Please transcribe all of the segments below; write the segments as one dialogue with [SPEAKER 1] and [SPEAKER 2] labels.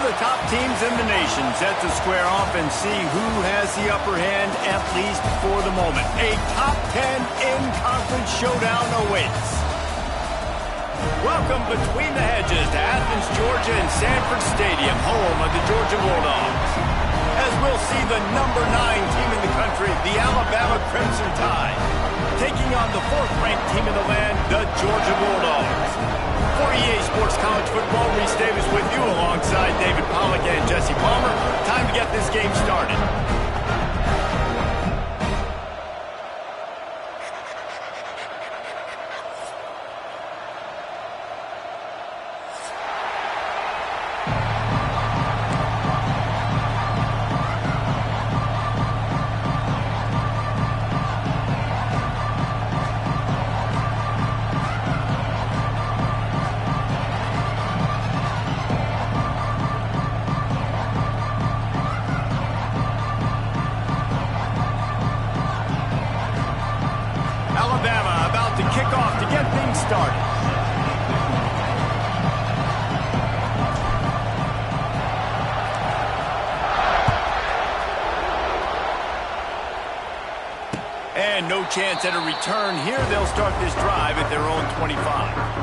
[SPEAKER 1] the top teams in the nation set to square off and see who has the upper hand, at least for the moment. A top 10 in-conference showdown awaits. Welcome between the hedges to Athens, Georgia and Sanford Stadium, home of the Georgia Bulldogs. As we'll see the number 9 team in the country, the Alabama Crimson Tide, taking on the 4th-ranked team in the land, the Georgia Bulldogs. For EA Sports College Football, Reese Davis with you alongside David Pollack and Jesse Palmer. Time to get this game started. Alabama about to kick off to get things started. And no chance at a return here. They'll start this drive at their own 25.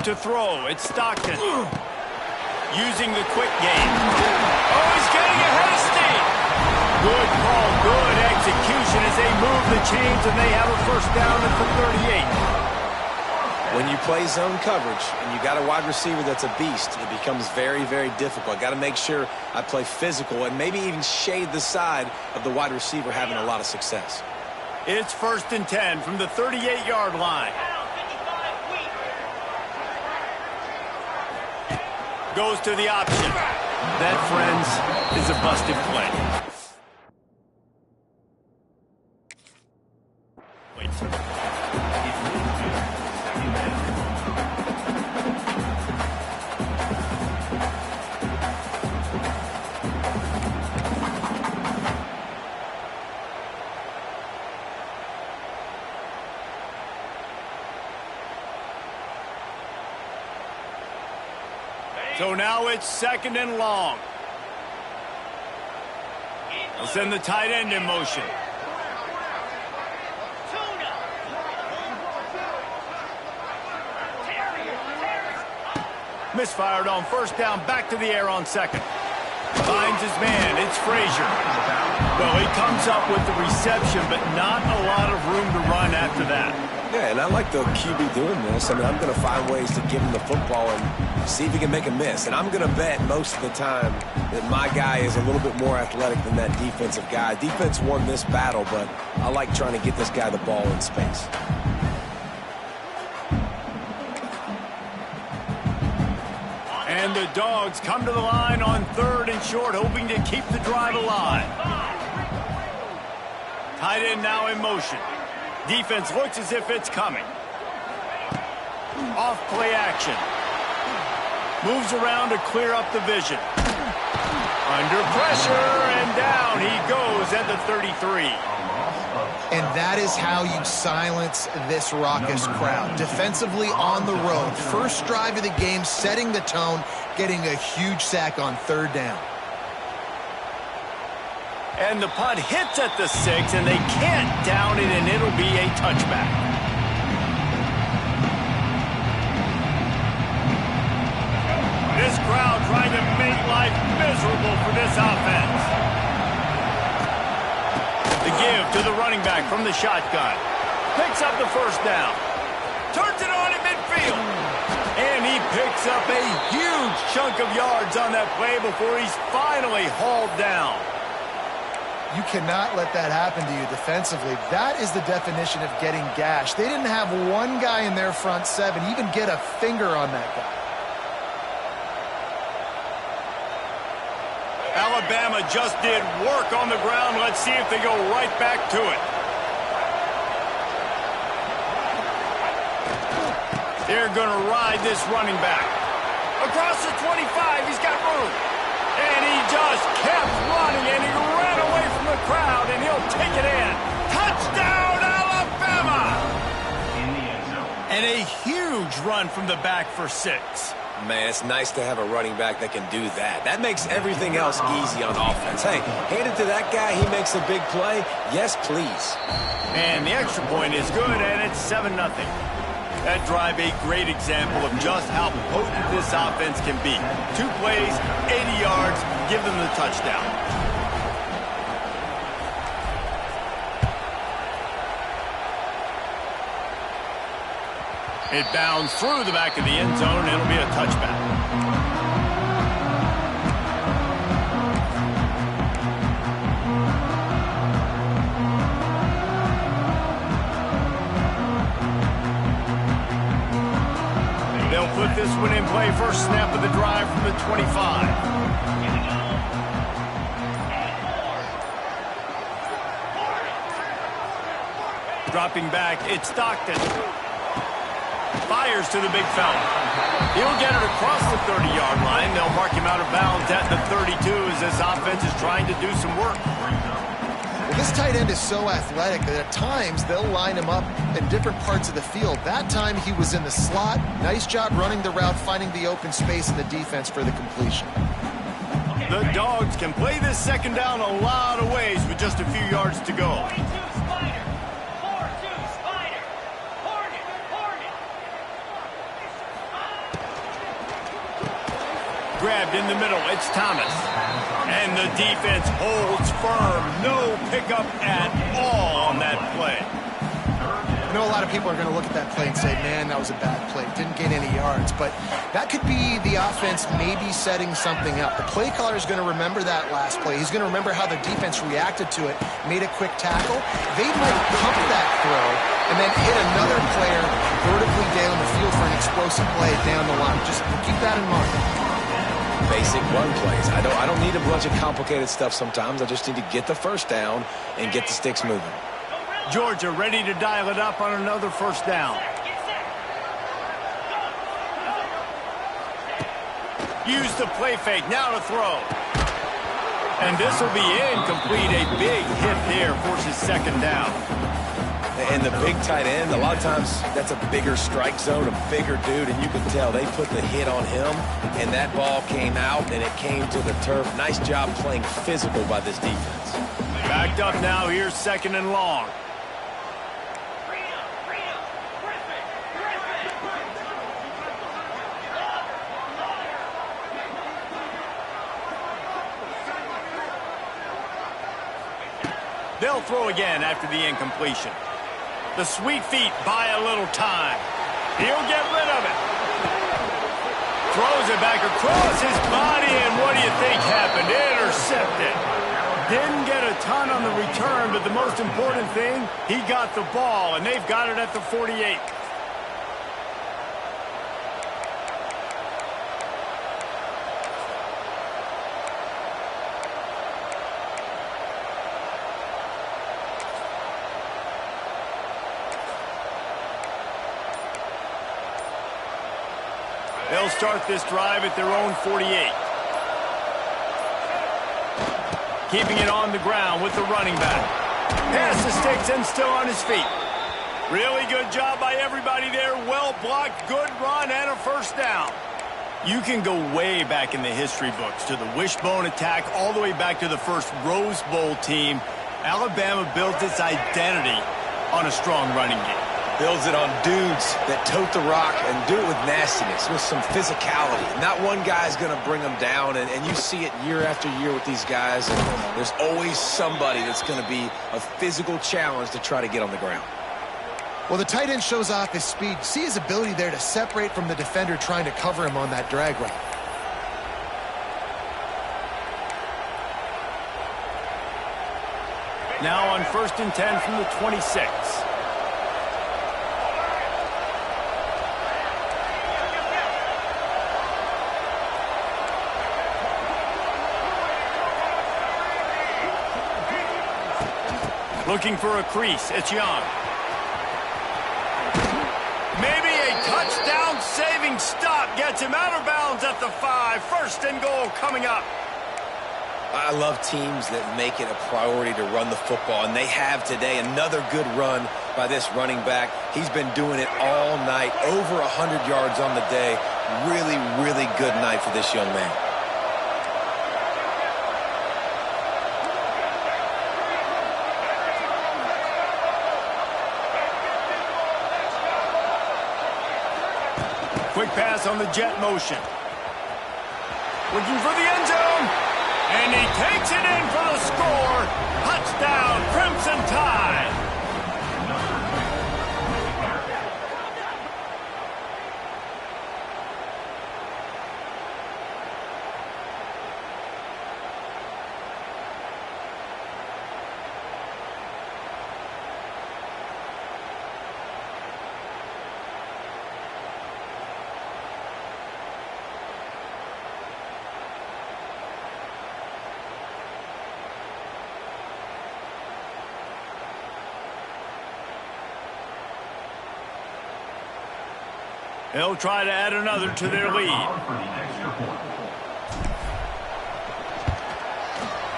[SPEAKER 1] To throw, it's Stockton. Using the quick game. Oh, he's getting ahead of steam. Good call, good execution as they move the chains and they have a first down at the 38.
[SPEAKER 2] When you play zone coverage and you got a wide receiver that's a beast, it becomes very, very difficult. Got to make sure I play physical and maybe even shade the side of the wide receiver having a lot of success.
[SPEAKER 1] It's 1st and 10 from the 38-yard line. Goes to the option. That, friends, is a busted play. So now it's 2nd and long. They'll send the tight end in motion. Misfired on 1st down, back to the air on 2nd. Finds his man, it's Frazier. Well, he comes up with the reception, but not a lot of room to run after that.
[SPEAKER 2] Yeah, and I like the QB doing this. I mean, I'm going to find ways to give him the football and see if he can make a miss. And I'm going to bet most of the time that my guy is a little bit more athletic than that defensive guy. Defense won this battle, but I like trying to get this guy the ball in space.
[SPEAKER 1] And the Dogs come to the line on 3rd and short, hoping to keep the drive alive. Tight end now in motion. Defense looks as if it's coming. Off play action. Moves around to clear up the vision. Under pressure, and down he goes at the 33.
[SPEAKER 3] And that is how you silence this raucous crowd. Defensively on the road. First drive of the game, setting the tone, getting a huge sack on 3rd down.
[SPEAKER 1] And the punt hits at the 6, and they can't down it, and it'll be a touchback. This crowd trying to make life miserable for this offense. The give to the running back from the shotgun. Picks up the 1st down. Turns it on in midfield. And he picks up a huge chunk of yards on that play before he's finally hauled down.
[SPEAKER 3] You cannot let that happen to you defensively. That is the definition of getting gashed. They didn't have one guy in their front seven even get a finger on that guy.
[SPEAKER 1] Alabama just did work on the ground. Let's see if they go right back to it. They're going to ride this running back. Across the 25, he's got room. And he just kept running, and he ran away from the crowd, and he'll take it in. Touchdown, Alabama! And a huge run from the back for 6.
[SPEAKER 2] Man, it's nice to have a running back that can do that. That makes everything else easy on offense. Hey, hand it to that guy. He makes a big play. Yes, please.
[SPEAKER 1] And the extra point is good, and it's 7-0. That drive, a great example of just how potent this offense can be. 2 plays, 80 yards, give them the touchdown. It bounds through the back of the end zone, and it'll be a touchback. They'll put this one in play. First snap of the drive from the 25. Dropping back, it's Stockton. Fires to the big fella. He'll get it across the 30-yard line. They'll mark him out of bounds at the 32 as this offense is trying to do some work.
[SPEAKER 3] Well, this tight end is so athletic that at times they'll line him up in different parts of the field. That time he was in the slot. Nice job running the route, finding the open space in the defense for the completion.
[SPEAKER 1] The Dogs can play this second down a lot of ways with just a few yards to go. Grabbed in the middle, it's Thomas. And the defense holds firm. No pickup at all on that play.
[SPEAKER 3] I know a lot of people are going to look at that play and say, man, that was a bad play. Didn't gain any yards. But that could be the offense maybe setting something up. The play caller is going to remember that last play. He's going to remember how the defense reacted to it, made a quick tackle. They might pump that throw and then hit another player vertically down the field for an explosive play down the line. Just keep that in mind.
[SPEAKER 2] Basic run plays. I don't need a bunch of complicated stuff sometimes. I just need to get the first down and get the sticks moving.
[SPEAKER 1] Georgia ready to dial it up on another first down. Use the play fake, now to throw. And this will be incomplete. A big hit here forces second down.
[SPEAKER 2] And the big tight end, a lot of times that's a bigger strike zone, a bigger dude, and you can tell they put the hit on him, and that ball came out, and it came to the turf. Nice job playing physical by this defense.
[SPEAKER 1] Backed up now, here's second and long. They'll throw again after the incompletion. The sweet feet buy a little time. He'll get rid of it. Throws it back across his body, and what do you think happened? Intercepted. Didn't get a ton on the return, but the most important thing, he got the ball, and they've got it at the 48. They'll start this drive at their own 48. Keeping it on the ground with the running back. Pass the sticks and still on his feet. Really good job by everybody there. Well blocked, good run, and a first down. You can go way back in the history books to the wishbone attack all the way back to the first Rose Bowl team. Alabama built its identity on a strong running game.
[SPEAKER 2] Builds it on dudes that tote the rock and do it with nastiness, with some physicality. Not one guy's going to bring them down, and you see it year after year with these guys. And there's always somebody that's going to be a physical challenge to try to get on the ground.
[SPEAKER 3] Well, the tight end shows off his speed. See his ability there to separate from the defender trying to cover him on that drag route.
[SPEAKER 1] Now on 1st and 10 from the 26. Looking for a crease. It's Young. Maybe a touchdown-saving stop gets him out of bounds at the 5. 1st and goal coming up.
[SPEAKER 2] I love teams that make it a priority to run the football, and they have today. Another good run by this running back. He's been doing it all night, over 100 yards on the day. Really, really good night for this young man.
[SPEAKER 1] Quick pass on the jet motion. Looking for the end zone. And he takes it in for the score. Touchdown, Crimson Tide. They'll try to add another to their lead.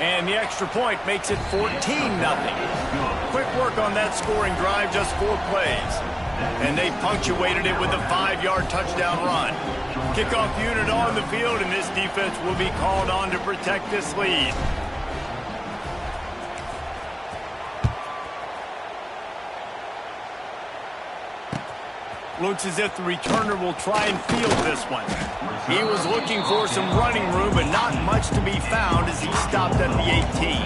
[SPEAKER 1] And the extra point makes it 14-0. Quick work on that scoring drive, just 4 plays. And they punctuated it with a 5-yard touchdown run. Kickoff unit on the field, and this defense will be called on to protect this lead. Looks as if the returner will try and field this one. He was looking for some running room, but not much to be found as he stopped at the 18.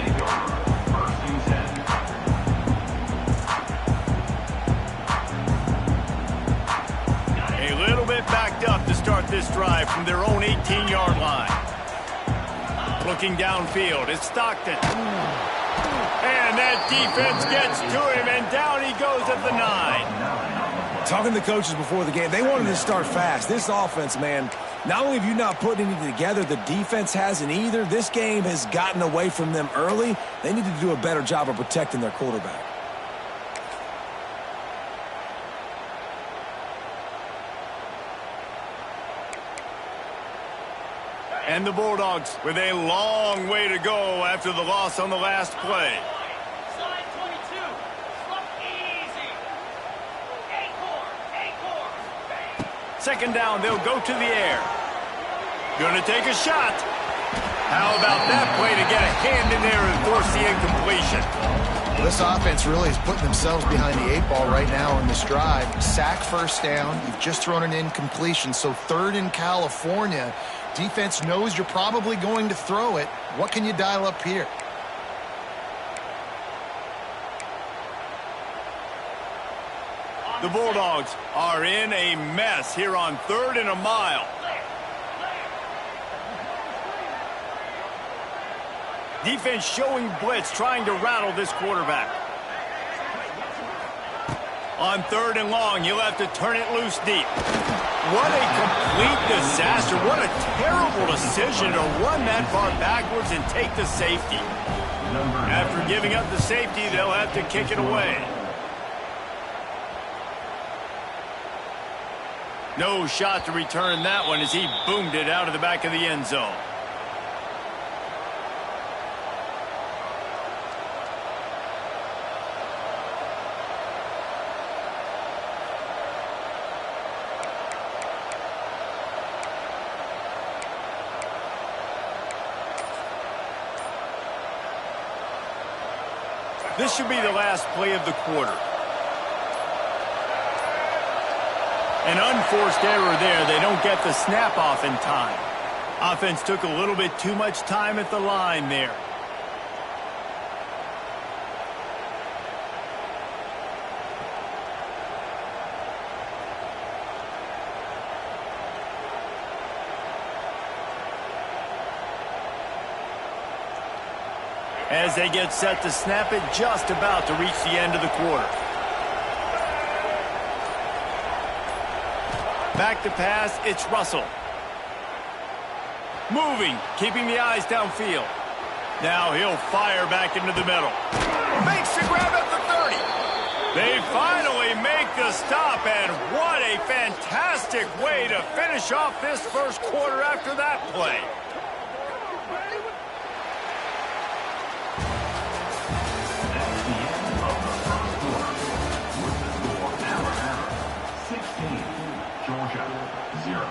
[SPEAKER 1] A little bit backed up to start this drive from their own 18-yard line. Looking downfield, it's Stockton. And that defense gets to him, and down he goes at the 9.
[SPEAKER 2] Talking to the coaches before the game, they wanted to start fast. This offense, man, not only have you not put anything together, the defense hasn't either. This game has gotten away from them early. They need to do a better job of protecting their quarterback.
[SPEAKER 1] And the Bulldogs with a long way to go after the loss on the last play. Second down, they'll go to the air. Gonna take a shot. How about that play to get a hand in there and force the incompletion?
[SPEAKER 3] Well, this offense really is putting themselves behind the 8 ball right now in this drive. Sack 1st down. You've just thrown an incompletion. So 3rd in California. Defense knows you're probably going to throw it. What can you dial up here?
[SPEAKER 1] The Bulldogs are in a mess here on 3rd and a mile. Defense showing blitz, trying to rattle this quarterback. On 3rd and long, you'll have to turn it loose deep. What a complete disaster. What a terrible decision to run that far backwards and take the safety. After giving up the safety, they'll have to kick it away. No shot to return that one as he boomed it out of the back of the end zone. This should be the last play of the quarter. An unforced error there. They don't get the snap off in time. Offense took a little bit too much time at the line there. As they get set to snap it, just about to reach the end of the quarter. Back to pass, it's Russell. Moving, keeping the eyes downfield. Now he'll fire back into the middle. Makes the grab at the 30. They finally make the stop, and what a fantastic way to finish off this first quarter after that play.
[SPEAKER 4] That's the end of the first quarter. With the score, Alabama 16, Georgia 0.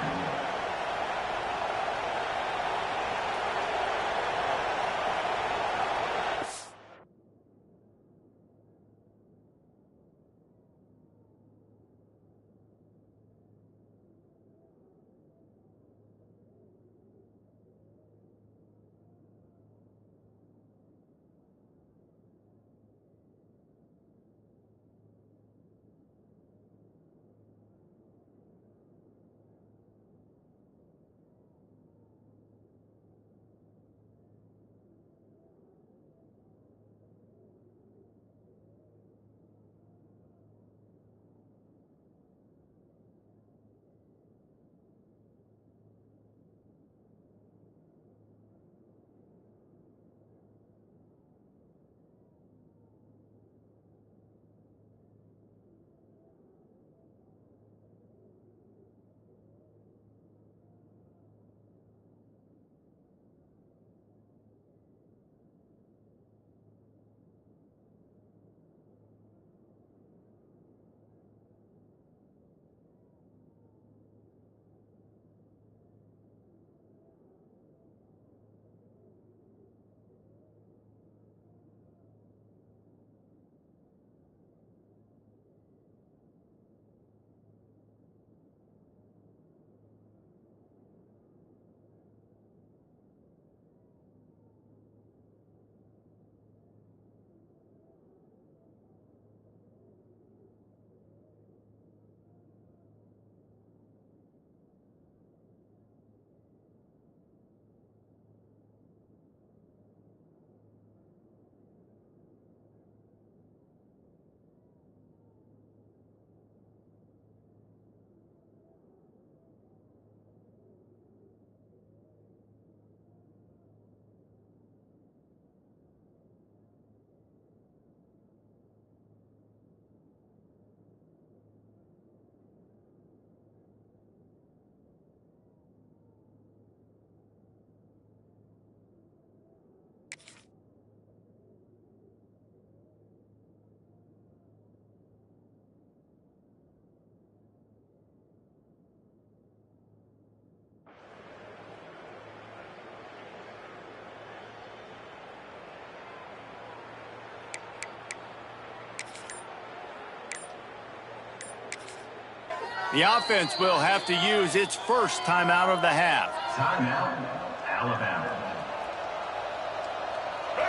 [SPEAKER 1] The offense will have to use its first timeout of the half.
[SPEAKER 4] Timeout, Alabama.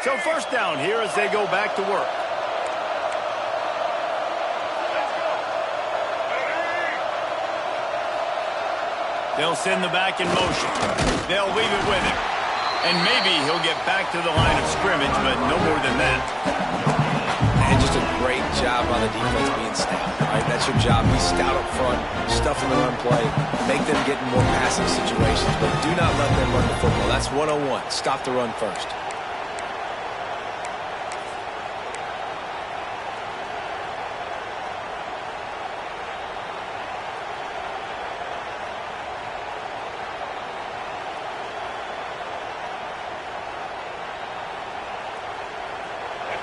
[SPEAKER 1] So first down here as they go back to work. They'll send the back in motion. They'll leave it with him. And maybe he'll get back to the line of scrimmage, but no more than that.
[SPEAKER 2] And just a great job on the defense being stout. Right? That's your job. Be stout up front, stuff in the run play, make them get in more passing situations, but do not let them run the football. That's 101. Stop the run first.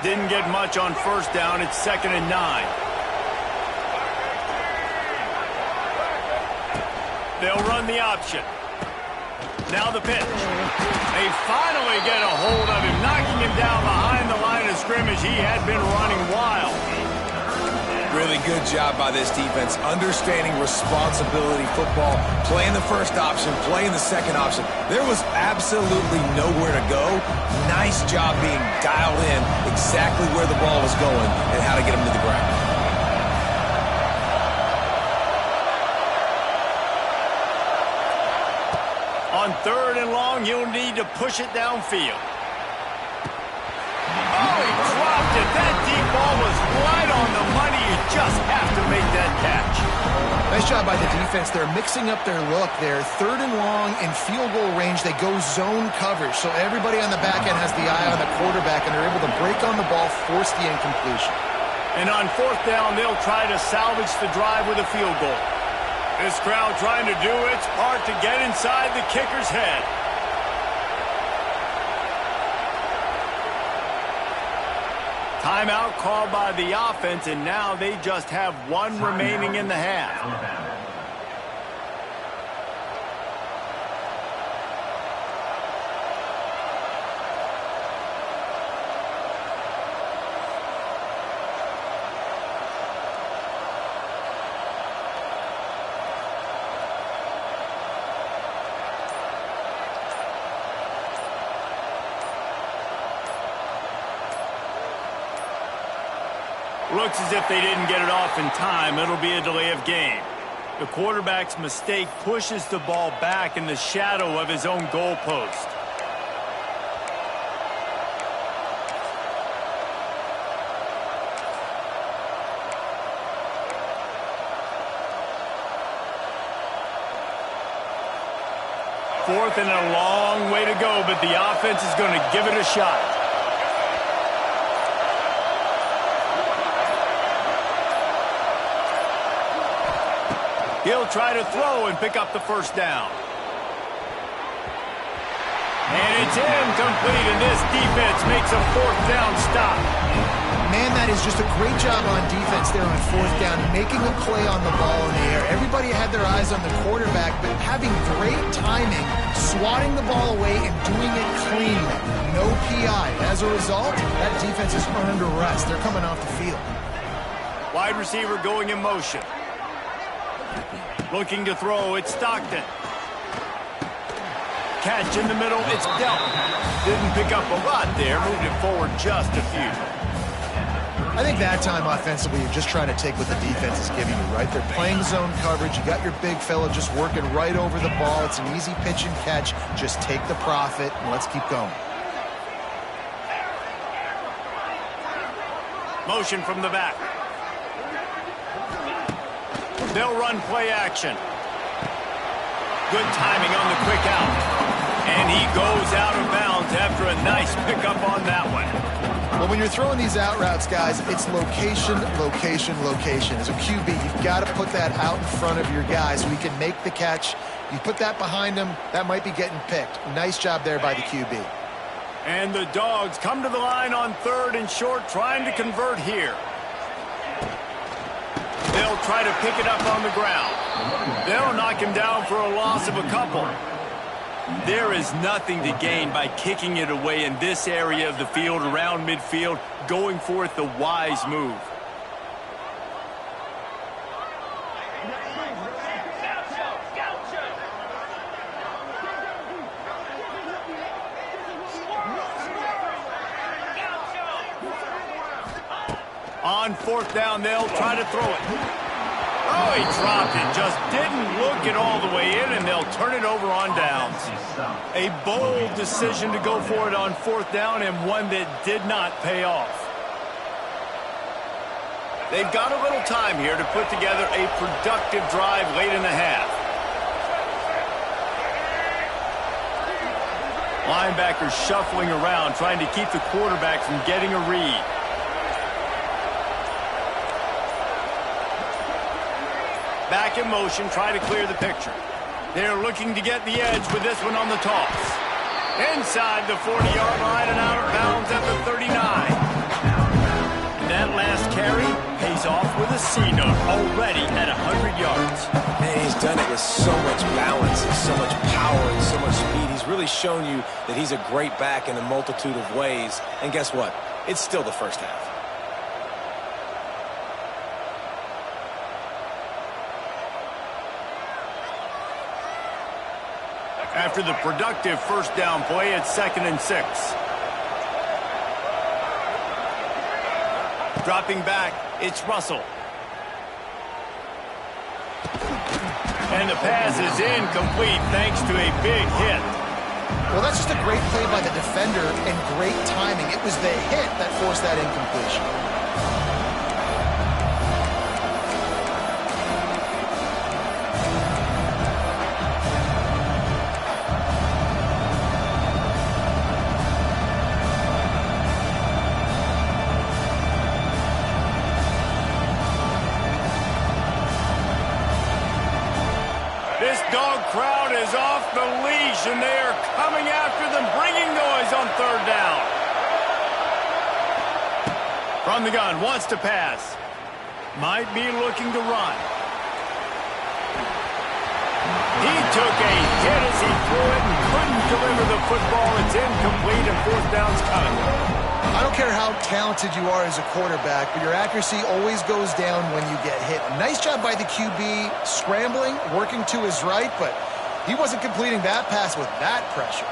[SPEAKER 1] Didn't get much on first down. It's 2nd and 9. They'll run the option. Now the pitch. They finally get a hold of him, knocking him down behind the line of scrimmage. He had been running wild.
[SPEAKER 2] Really good job by this defense, understanding responsibility football, playing the first option, playing the second option. There was absolutely nowhere to go. Nice job being dialed in exactly where the ball was going and how to get him to the ground.
[SPEAKER 1] On 3rd and long, you'll need to push it downfield. it. That deep ball was right on the money. You just have to make that catch.
[SPEAKER 3] Nice job by the defense. They're mixing up their look there. 3rd and long in field goal range. They go zone coverage. So everybody on the back end has the eye on the quarterback, and they're able to break on the ball, force the incompletion.
[SPEAKER 1] And on 4th down, they'll try to salvage the drive with a field goal. This crowd trying to do its part to get inside the kicker's head. Timeout called by the offense, and now they just have one remaining in the half. Looks as if they didn't get it off in time. It'll be a delay of game. The quarterback's mistake pushes the ball back in the shadow of his own goalpost. Fourth and a long way to go, but the offense is going to give it a shot. He'll try to throw and pick up the first down. And it's incomplete, and this defense makes a 4th down stop.
[SPEAKER 3] Man, that is just a great job on defense there on 4th down, making a play on the ball in the air. Everybody had their eyes on the quarterback, but having great timing, swatting the ball away and doing it cleanly. No PI. As a result, that defense is earned a rest. They're coming off the field.
[SPEAKER 1] Wide receiver going in motion. Looking to throw, it's Stockton. Catch in the middle, it's Delton. Didn't pick up a lot there, moved it forward just a few.
[SPEAKER 3] I think that time offensively, you're just trying to take what the defense is giving you, right? They're playing zone coverage. You got your big fella just working right over the ball. It's an easy pitch and catch. Just take the profit, and let's keep going.
[SPEAKER 1] Motion from the back. They'll run play action. Good timing on the quick out. And he goes out of bounds after a nice pickup on that one.
[SPEAKER 3] Well, when you're throwing these out routes, guys, it's location, location, location. As a QB, you've got to put that out in front of your guy so he can make the catch. You put that behind him, that might be getting picked. Nice job there by the QB.
[SPEAKER 1] And the Dogs come to the line on 3rd and short, trying to convert here. They'll try to pick it up on the ground. They'll knock him down for a loss of a couple. There is nothing to gain by kicking it away in this area of the field around midfield, going for it the wise move. On 4th down, they'll try to throw it. Oh, he dropped it. Just didn't look it all the way in, and they'll turn it over on downs. A bold decision to go for it on 4th down, and one that did not pay off. They've got a little time here to put together a productive drive late in the half. Linebackers shuffling around, trying to keep the quarterback from getting a read. Back in motion, try to clear the picture. They're looking to get the edge with this one on the toss. Inside the 40-yard line and out of bounds at the 39. And that last carry pays off with a C-note, already at 100 yards.
[SPEAKER 2] Man, he's done it with so much balance and so much power and so much speed. He's really shown you that he's a great back in a multitude of ways. And guess what? It's still the first half.
[SPEAKER 1] After the productive 1st down play, it's 2nd and 6. Dropping back, it's Russell. And the pass is incomplete thanks to a big hit.
[SPEAKER 3] Well, that's just a great play by the defender and great timing. It was the hit that forced that incompletion.
[SPEAKER 1] This dog crowd is off the leash, and they are coming after them, bringing noise on third down. From the gun, wants to pass. Might be looking to run. He took a hit as he threw it and couldn't deliver the football. It's incomplete, and fourth down's coming.
[SPEAKER 3] I don't care how talented you are as a quarterback, but your accuracy always goes down when you get hit. Nice job by the QB scrambling, working to his right, but he wasn't completing that pass with that pressure.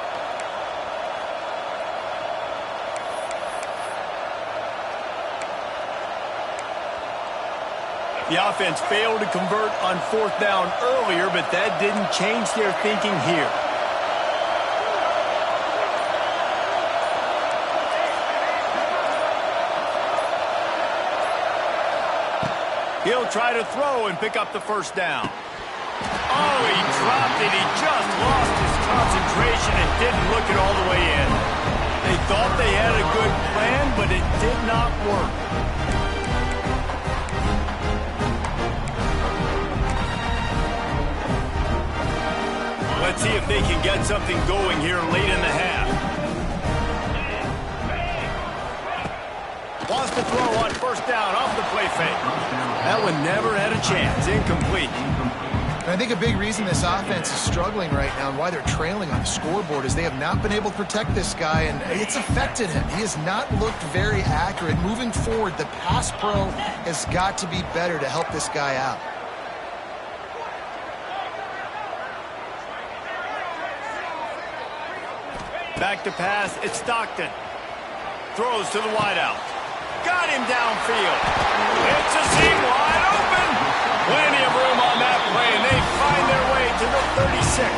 [SPEAKER 1] The offense failed to convert on fourth down earlier, but that didn't change their thinking here. He'll try to throw and pick up the first down. Oh, he dropped it. He just lost his concentration and didn't look it all the way in. They thought they had a good plan, but it did not work. Let's see if they can get something going here late in the half. Wants to throw on first down off the play fake. That one never had a chance. Incomplete.
[SPEAKER 3] And I think a big reason this offense is struggling right now and why they're trailing on the scoreboard is they have not been able to protect this guy, and it's affected him. He has not looked very accurate. Moving forward, the pass pro has got to be better to help this guy out.
[SPEAKER 1] Back to pass. It's Stockton. Throws to the wideout. Got him downfield. It's a seam wide open. Plenty of room on that play, and they find their way to the 36.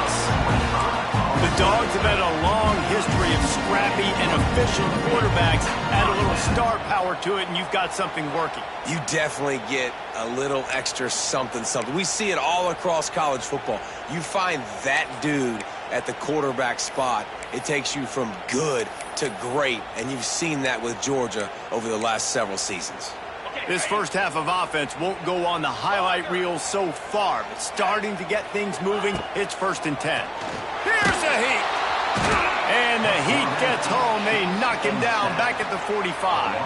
[SPEAKER 1] The Dogs have had a long history of scrappy and efficient quarterbacks. Add a little star power to it, and you've got something working.
[SPEAKER 2] You definitely get a little extra something. We see it all across college football. You find that dude at the quarterback spot, it takes you from good to great, and you've seen that with Georgia over the last several seasons.
[SPEAKER 1] This first half of offense won't go on the highlight reel so far, but starting to get things moving, it's 1st and 10. Here's a heat. And the Heat gets home. They knock him down back at the 45.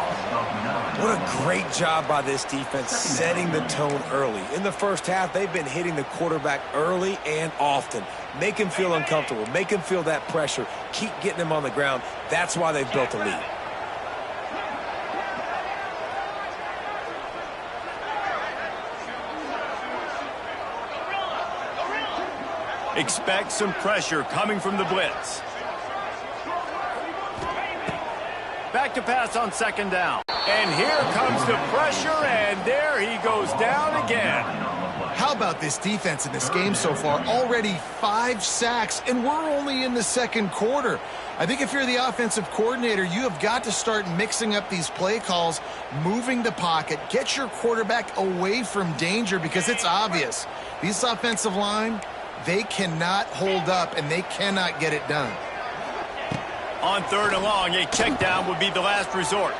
[SPEAKER 2] What a great job by this defense setting the tone early. In the first half, they've been hitting the quarterback early and often. Make him feel uncomfortable. Make him feel that pressure. Keep getting him on the ground. That's why they've built a lead.
[SPEAKER 1] Expect some pressure coming from the blitz. Back to pass on 2nd down. And here comes the pressure, and there he goes down again.
[SPEAKER 3] How about this defense in this game so far? Already 5 sacks, and we're only in the 2nd quarter. I think if you're the offensive coordinator, you have got to start mixing up these play calls, moving the pocket, get your quarterback away from danger, because it's obvious. This offensive line, they cannot hold up, and they cannot get it done.
[SPEAKER 1] On 3rd and long, a check down would be the last resort.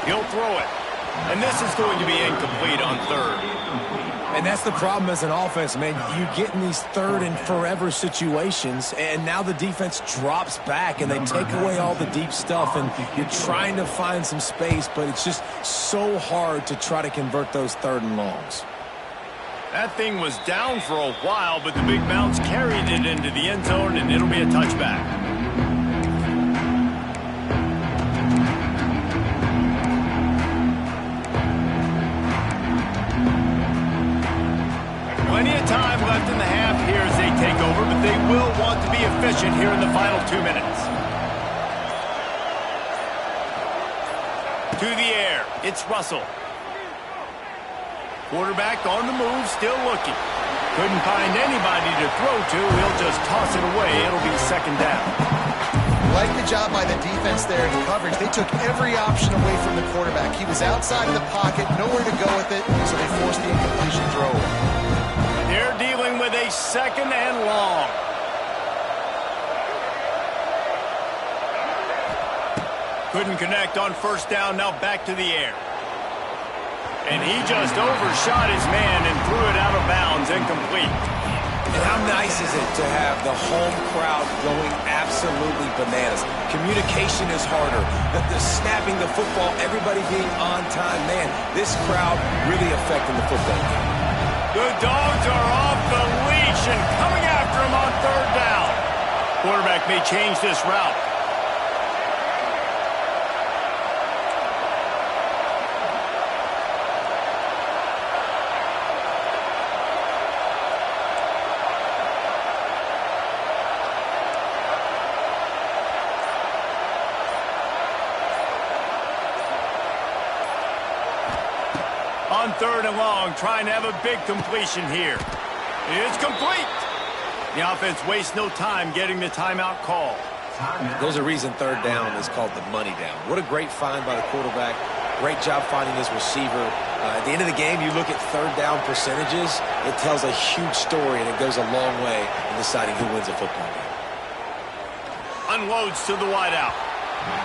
[SPEAKER 1] He'll throw it. And this is going to be incomplete on 3rd.
[SPEAKER 2] And that's the problem as an offense, man. You get in these 3rd and forever situations, and now the defense drops back, and they take away all the deep stuff, and you're trying to find some space, but it's just so hard to try to convert those 3rd and longs.
[SPEAKER 1] That thing was down for a while, but the big bounce carried it into the end zone, and it'll be a touchback. Plenty of time left in the half here as they take over, but they will want to be efficient here in the final 2 minutes. To the air, it's Russell. Quarterback on the move, still looking. Couldn't find anybody to throw to. He'll just toss it away. It'll be second down.
[SPEAKER 3] Like the job by the defense there in coverage. They took every option away from the quarterback. He was outside of the pocket, nowhere to go with it, so they forced the incompletion throw.
[SPEAKER 1] They're dealing with a second and long. Couldn't connect on first down, now back to the air. And he just overshot his man and threw it out of bounds, incomplete.
[SPEAKER 2] And how nice is it to have the home crowd going absolutely bananas? Communication is harder. The snapping the football, everybody being on time. Man, this crowd really affecting the football game.
[SPEAKER 1] The Dogs are off the leash and coming after him on third down. Quarterback may change this route. On third and long, trying to have a big completion here. It's complete. The offense wastes no time getting the timeout call.
[SPEAKER 2] There's a reason third down is called the money down. What a great find by the quarterback. Great job finding his receiver. At the end of the game, you look at third down percentages. It tells a huge story, and it goes a long way in deciding who wins a football game.
[SPEAKER 1] Unloads to the wideout.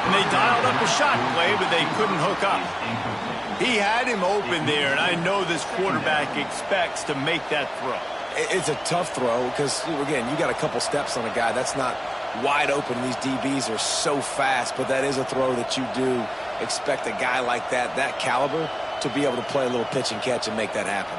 [SPEAKER 1] And they dialed up a shot play, but they couldn't hook up. He had him open there, and I know this quarterback expects to make that throw.
[SPEAKER 2] It's a tough throw because, again, you got a couple steps on a guy. That's not wide open. These DBs are so fast, but that is a throw that you do expect a guy like that caliber, to be able to play a little pitch and catch and make that happen.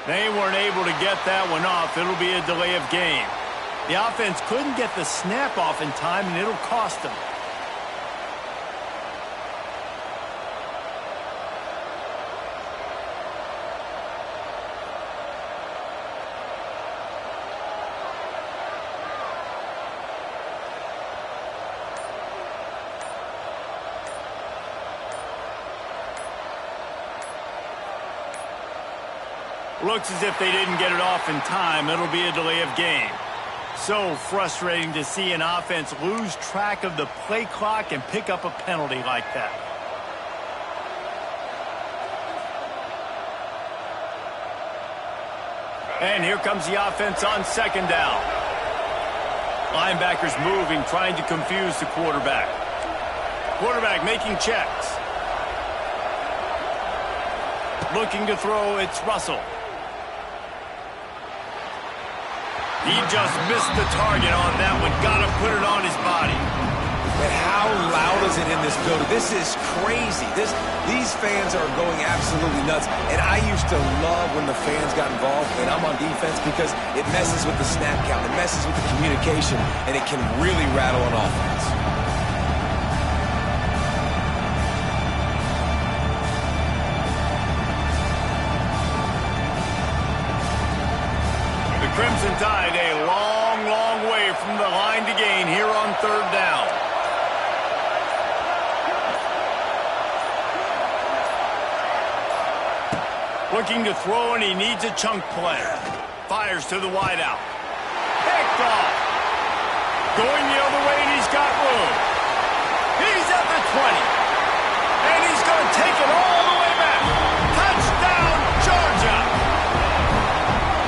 [SPEAKER 1] They weren't able to get that one off. It'll be a delay of game. The offense couldn't get the snap off in time, and it'll cost them. Looks as if they didn't get it off in time. It'll be a delay of game. So frustrating to see an offense lose track of the play clock and pick up a penalty like that. And here comes the offense on second down. Linebackers moving, trying to confuse the quarterback. Quarterback making checks. Looking to throw, it's Russell. He just missed the target on that one. Got to put it on his body.
[SPEAKER 2] And how loud is it in this building? This is crazy. These fans are going absolutely nuts. And I used to love when the fans got involved, and I'm on defense, because it messes with the snap count. It messes with the communication, and it can really rattle an offense.
[SPEAKER 1] Crimson Tide a long, long way from the line to gain here on third down. Looking to throw, and he needs a chunk play. Fires to the wideout. Picked off. Going the other way, and he's got room. He's at the 20. And he's going to take it all the way back. Touchdown, Georgia.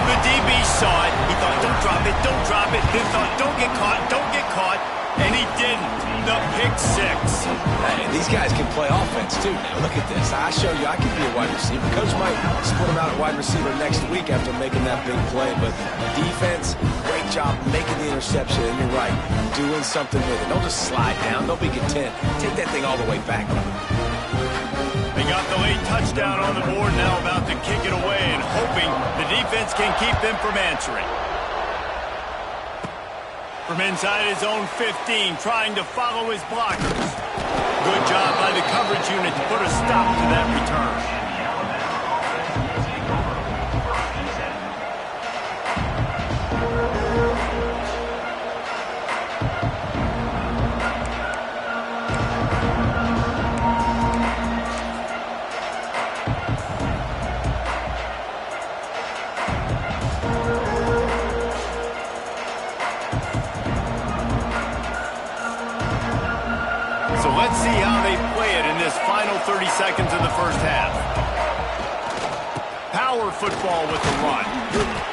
[SPEAKER 1] The DB saw it. He thought, don't drop it, don't drop it. He thought, don't get caught, don't get caught. And he didn't. The pick six.
[SPEAKER 2] Hey, these guys can play offense, too. Now, look at this. I show you I can be a wide receiver. Coach might split him out at wide receiver next week after making that big play. But defense, great job making the interception. And you're right, doing something with it. Don't just slide down. Don't be content. Take that thing all the way back.
[SPEAKER 1] They got the late touchdown on the board, now about to kick it away and hoping the defense can keep them from answering. From inside his own 15, trying to follow his blockers. Good job by the coverage unit to put a stop to that return. So let's see how they play it in this final 30 seconds of the first half. Power football with the run.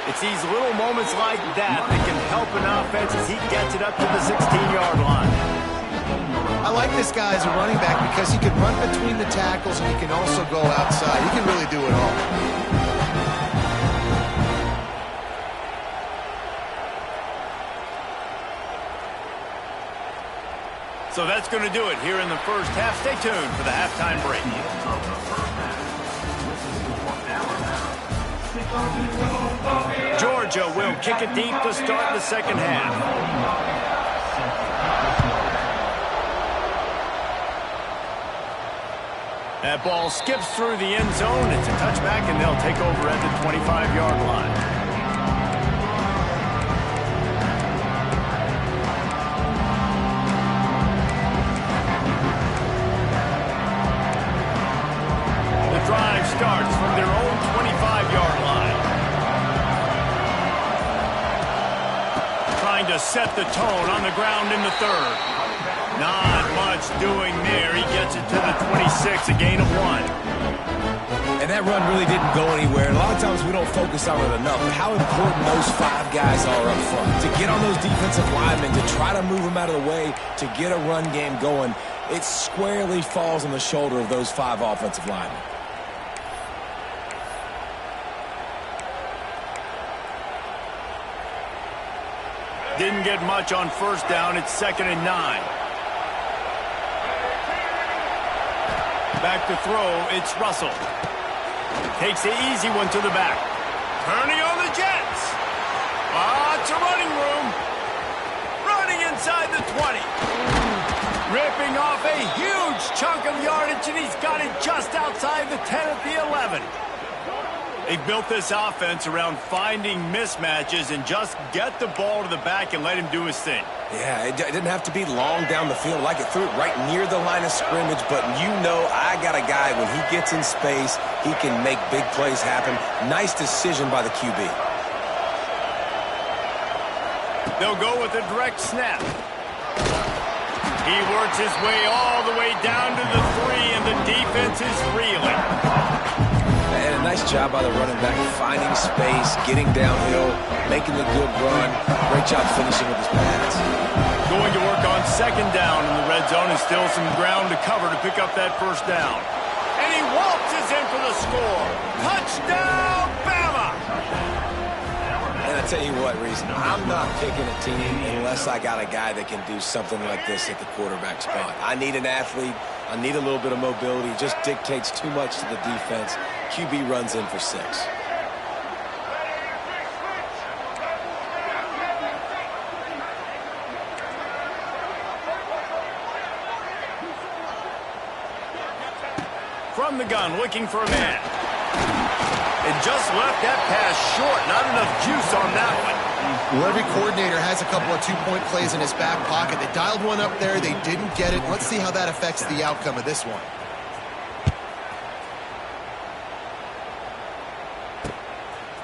[SPEAKER 1] It's these little moments like that that can help an offense as he gets it up to the 16-yard line.
[SPEAKER 3] I like this guy as a running back because he can run between the tackles and he can also go outside. He can really do it all.
[SPEAKER 1] So that's going to do it here in the first half. Stay tuned for the halftime break. Georgia will kick it deep to start the second half. That ball skips through the end zone. It's a touchback, and they'll take over at the 25-yard line. Drive starts from their own 25-yard line. Trying to set the tone on the ground in the third. Not much doing there. He gets it to the 26, a gain of 1.
[SPEAKER 2] And that run really didn't go anywhere. A lot of times we don't focus on it enough, but how important those 5 guys are up front. To get on those defensive linemen, to try to move them out of the way, to get a run game going, it squarely falls on the shoulder of those 5 offensive linemen.
[SPEAKER 1] Didn't get much on first down. It's 2nd and 9. Back to throw. It's Russell. Takes the easy one to the back. Turning on the Jets. It's a running room. Running inside the 20. Ripping off a huge chunk of yardage, and he's got it just outside the 10 at the 11. They've built this offense around finding mismatches and just get the ball to the back and let him do his thing.
[SPEAKER 2] Yeah, it didn't have to be long down the field. Like it threw it right near the line of scrimmage, but you know I got a guy, when he gets in space, he can make big plays happen. Nice decision by the QB.
[SPEAKER 1] They'll go with a direct snap. He works his way all the way down to the 3, and the defense is reeling.
[SPEAKER 2] And a nice job by the running back, finding space, getting downhill, making the good run. Great job finishing with his pass.
[SPEAKER 1] Going to work on 2nd down in the red zone, and still some ground to cover to pick up that first down. And he waltzes in for the score. Touchdown, Bama!
[SPEAKER 2] And I tell you what, Reese, I'm not picking a team unless I got a guy that can do something like this at the quarterback spot. I need an athlete. I need a little bit of mobility. Just dictates too much to the defense. QB runs in for 6.
[SPEAKER 1] From the gun, looking for a man. And just left that pass short. Not enough juice on that one.
[SPEAKER 3] Well, every coordinator has a couple of 2-point plays in his back pocket. They dialed one up there. They didn't get it. Let's see how that affects the outcome of this one.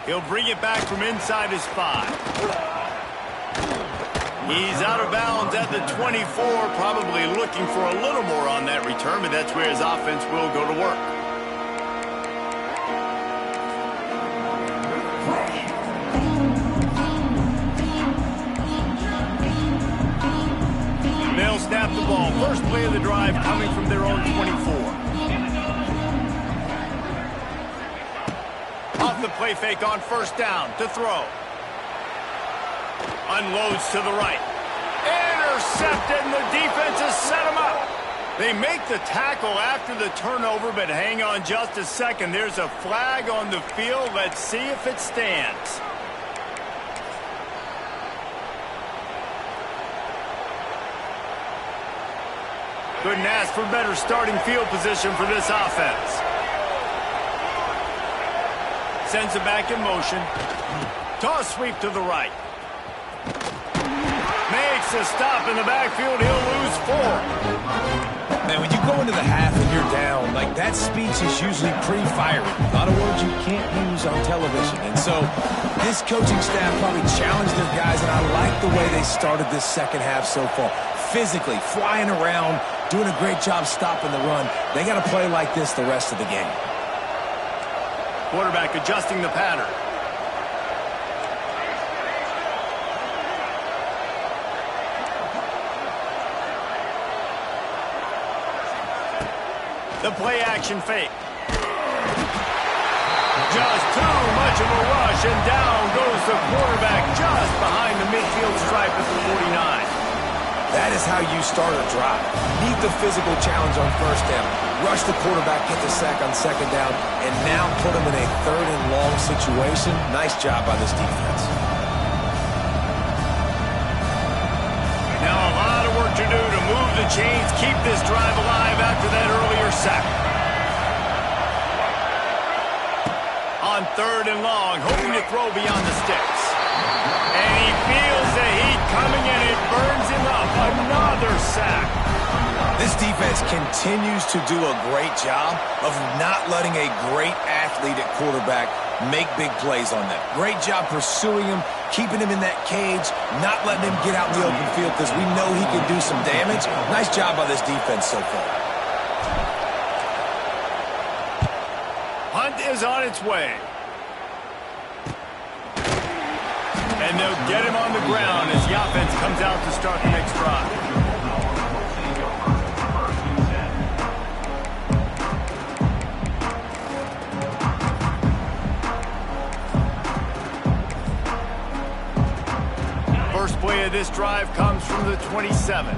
[SPEAKER 1] He'll bring it back from inside his 5. He's out of bounds at the 24, probably looking for a little more on that return, but that's where his offense will go to work. They'll snap the ball. First play of the drive coming from their own 24. Off the play fake on first down to throw. Unloads to the right. Intercepted, and the defense has set him up. They make the tackle after the turnover, but hang on just a second. There's a flag on the field. Let's see if it stands. Couldn't ask for better starting field position for this offense. Sends it back in motion. Toss sweep to the right. Makes a stop in the backfield. He'll lose 4.
[SPEAKER 2] Man, when you go into the half and you're down, like that speech is usually pretty fiery. A lot of words you can't use on television. And so This coaching staff probably challenged their guys, and I like the way they started this second half so far. Physically, flying around, doing a great job stopping the run. They got to play like this the rest of the game.
[SPEAKER 1] Quarterback adjusting the pattern. The play action fake. Just too much of a rush, and down goes the quarterback just behind the midfield stripe at the 49.
[SPEAKER 2] That is how you start a drive. Meet the physical challenge on first down. Rush the quarterback, get the sack on second down, and now put him in a third and long situation. Nice job by this defense.
[SPEAKER 1] Now a lot of work to do to move the chains, keep this drive alive after that earlier sack. On third and long, hoping to throw beyond the sticks. And he feels the heat coming, and it burns him up. Another sack.
[SPEAKER 2] This defense continues to do a great job of not letting a great athlete at quarterback make big plays on them. Great job pursuing him, keeping him in that cage, not letting him get out in the open field because we know he can do some damage. Nice job by this defense so far.
[SPEAKER 1] Hunt is on its way. And they'll get him on the ground as the offense comes out to start the next drive. First play of this drive comes from the 27.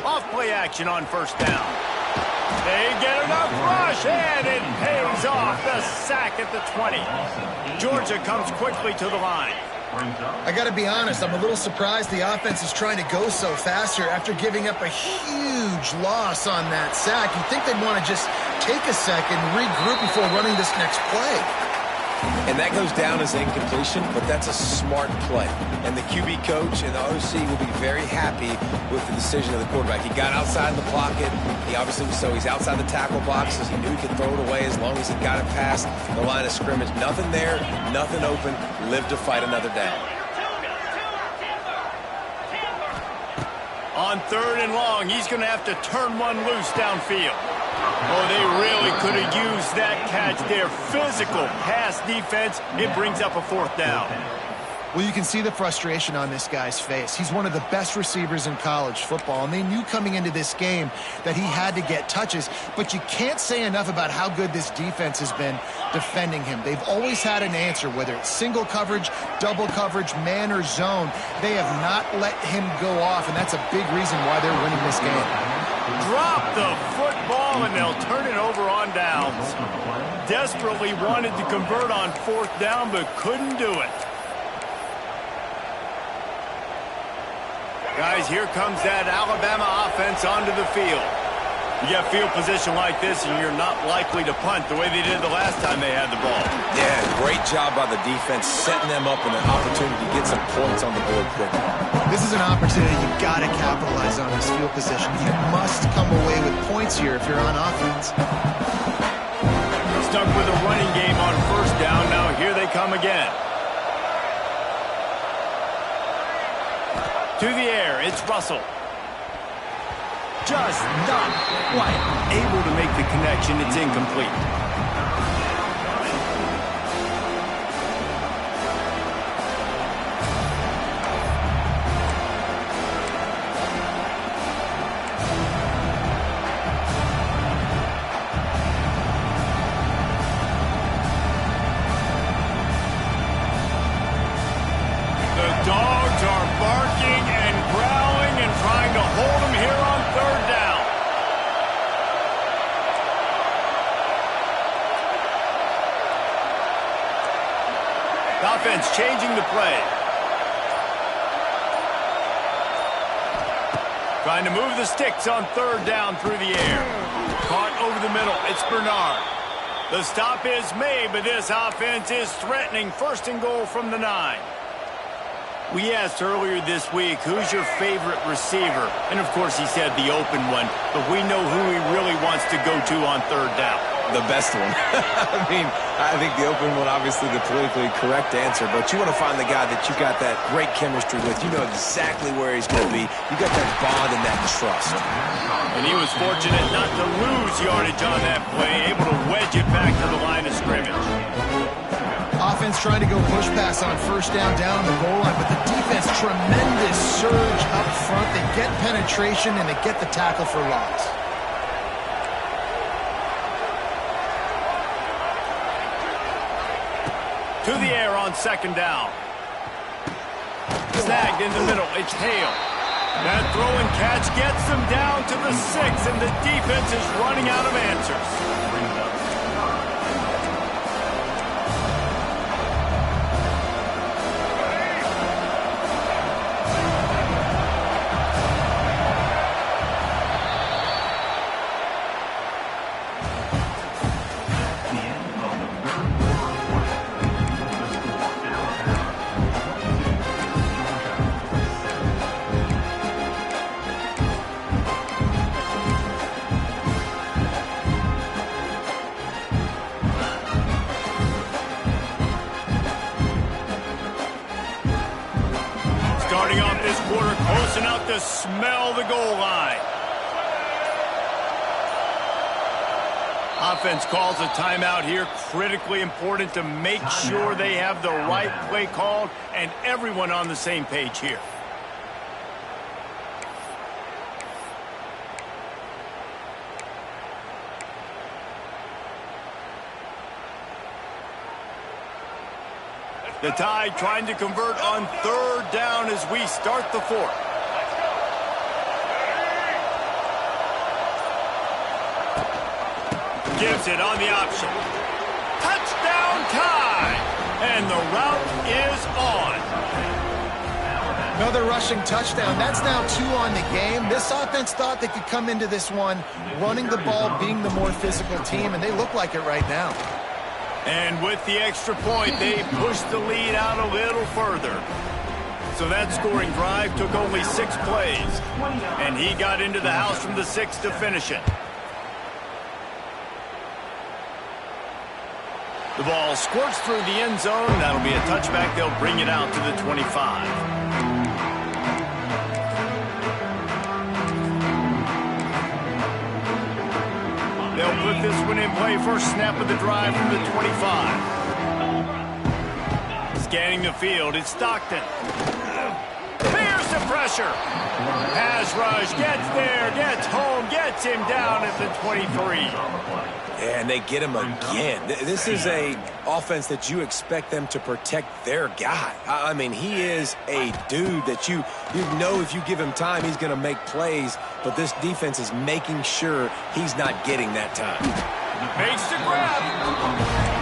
[SPEAKER 1] Off play action on first down. They get enough rush, and it pays off. The sack at the 20. Georgia comes quickly to the line.
[SPEAKER 3] I got to be honest, I'm a little surprised the offense is trying to go so fast here after giving up a huge loss on that sack. You'd think they'd want to just take a second, regroup before running this next play.
[SPEAKER 2] And that goes down as incompletion, but that's a smart play. And the QB coach and the OC will be very happy with the decision of the quarterback. He got outside the pocket. He obviously was, so he's outside the tackle boxes. He knew he could throw it away as long as he got it past the line of scrimmage. Nothing there, nothing open. Live to fight another down.
[SPEAKER 1] On third and long, he's going to have to turn one loose downfield. Oh, they really could have used that catch there. Physical pass defense. It brings up a fourth down.
[SPEAKER 3] Well, you can see the frustration on this guy's face. He's one of the best receivers in college football, and they knew coming into this game that he had to get touches, but you can't say enough about how good this defense has been defending him. They've always had an answer, whether it's single coverage, double coverage, man or zone. They have not let him go off, and that's a big reason why they're winning this game.
[SPEAKER 1] Drop the football, and they'll turn it over on downs. Desperately wanted to convert on fourth down, but couldn't do it. Guys, here comes that Alabama offense onto the field. You get field position like this, and you're not likely to punt the way they did the last time they had the ball.
[SPEAKER 2] Yeah, great job by the defense, setting them up with an opportunity to get some points on the board quickly.
[SPEAKER 3] This is an opportunity you've got to capitalize on this field position. You must come away with points here if you're on offense.
[SPEAKER 1] Stuck with a running game on first down. Now here they come again. To the air, it's Russell. Just not quite able to make the connection. It's incomplete. The dogs are barking and growling and trying to hold him here on third down. The offense changing the play. Trying to move the sticks on third down through the air. Caught over the middle. It's Bernard. The stop is made, but this offense is threatening first and goal from the 9. We asked earlier this week, who's your favorite receiver? And, of course, he said the open one, but we know who he really wants to go to on third down.
[SPEAKER 2] The best one. I mean, I think the open one, obviously the politically correct answer, but you want to find the guy that you got that great chemistry with. You know exactly where he's going to be. You got that bond and that trust.
[SPEAKER 1] And he was fortunate not to lose yardage on that play, able to wedge it back to the line of scrimmage.
[SPEAKER 3] Offense trying to go push pass on first down on the goal line, but the defense, tremendous surge up front. They get penetration and they get the tackle for loss.
[SPEAKER 1] To the air on second down. Snagged in the middle. It's Hale. That throw and catch gets them down to the 6, and the defense is running out of answers. Starting off this quarter close enough to smell the goal line. Offense calls a timeout here. Critically important to make sure they have the right play called and everyone on the same page here. The Tide trying to convert on third down as we start the fourth. Gives it on the option. Touchdown Tide! And the route is on.
[SPEAKER 3] Another rushing touchdown. That's now 2 on the game. This offense thought they could come into this one running the ball, being the more physical team, and they look like it right now.
[SPEAKER 1] And with the extra point, they pushed the lead out a little further. So that scoring drive took only 6 plays. And he got into the house from the 6 to finish it. The ball squirts through the end zone. That'll be a touchback. They'll bring it out to the 25. They'll put this one in play. First snap of the drive from the 25. Scanning the field, it's Stockton. Fears the pressure. Pass rush, gets there, gets home, gets him down at the 23.
[SPEAKER 2] And they get him again. This is a offense that you expect them to protect their guy. I mean, he is a dude that you know if you give him time, he's going to make plays. But this defense is making sure he's not getting that time.
[SPEAKER 1] Makes the grab.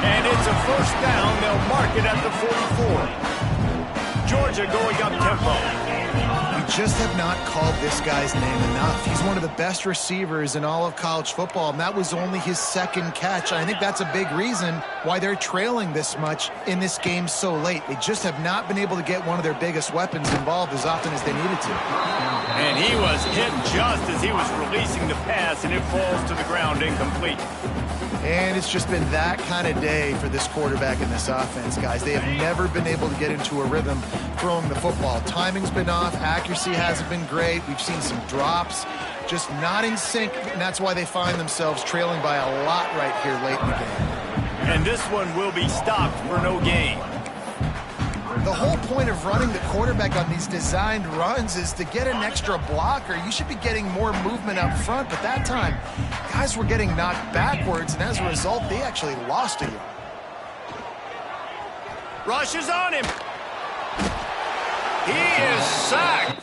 [SPEAKER 1] And it's a first down. They'll mark it at the 44. Georgia going up tempo.
[SPEAKER 3] Just have not called this guy's name enough. He's one of the best receivers in all of college football, and that was only his second catch. I think that's a big reason why they're trailing this much in this game so late. They just have not been able to get one of their biggest weapons involved as often as they needed to.
[SPEAKER 1] And he was hit just as he was releasing the pass, and it falls to the ground incomplete.
[SPEAKER 3] And it's just been that kind of day for this quarterback in this offense, guys. They have never been able to get into a rhythm throwing the football. Timing's been off. Accuracy hasn't been great. We've seen some drops. Just not in sync, and that's why they find themselves trailing by a lot right here late in the game.
[SPEAKER 1] And this one will be stopped for no gain.
[SPEAKER 3] The whole point of running the quarterback on these designed runs is to get an extra blocker. You should be getting more movement up front, but that time, guys were getting knocked backwards, and as a result, they actually lost a yard.
[SPEAKER 1] Rush is on him. He is sacked.